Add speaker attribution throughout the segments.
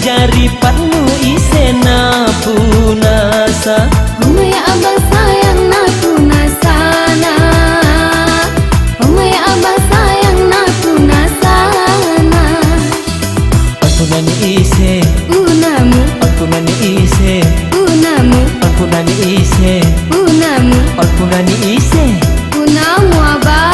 Speaker 1: jari patmu isena punasa.
Speaker 2: Umay abang sayang na punasana. Umay abang sayang na punasana.
Speaker 1: Aku nani ise
Speaker 2: Unamu,
Speaker 1: aku nani ise
Speaker 2: unamu,
Speaker 1: aku nani ise
Speaker 2: unamu,
Speaker 1: aku nani ise.
Speaker 2: unamu abang.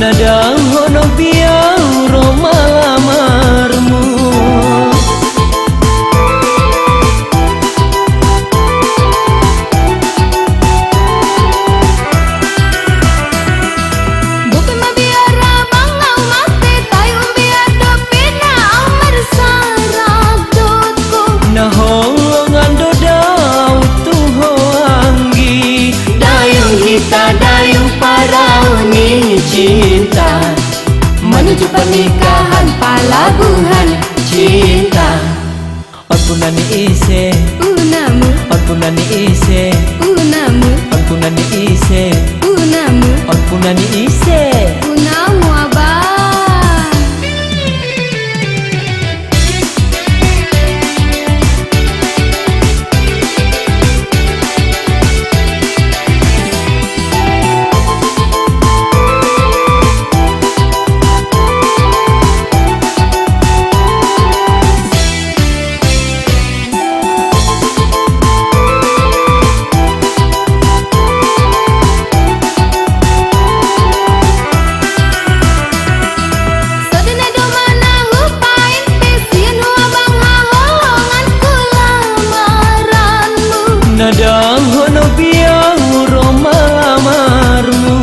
Speaker 1: Nada hono biau romalamarmu.
Speaker 2: Bukan mabiara bangau mate tayo biado pina amar saradotku.
Speaker 1: Nahongan dodau tuho anggi. Dayung hita dayung parauni cinta
Speaker 2: Menuju pernikahan palabuhan
Speaker 1: cinta. Aku nani ise
Speaker 2: unamu,
Speaker 1: aku nani ise
Speaker 2: unamu,
Speaker 1: aku nani ise
Speaker 2: unamu,
Speaker 1: aku nani ise.
Speaker 2: unamu abang.
Speaker 1: Nada hono biau romalamarmu.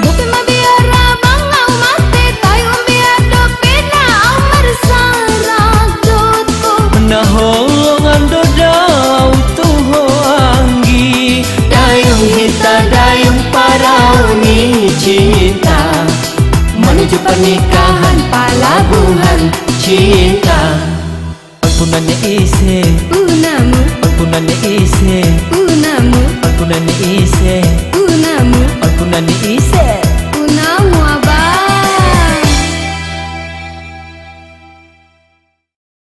Speaker 2: Bukan mabiara bangau mate tayo biado pina amar saradotku.
Speaker 1: Nahongan dodau tuho anggi. Dayung hita dayung parauni cinta menuju pernikahan palabuhan cinta. Aku nanya ise
Speaker 2: Unamu,
Speaker 1: aku nanya ise
Speaker 2: unamu,
Speaker 1: aku nanya ise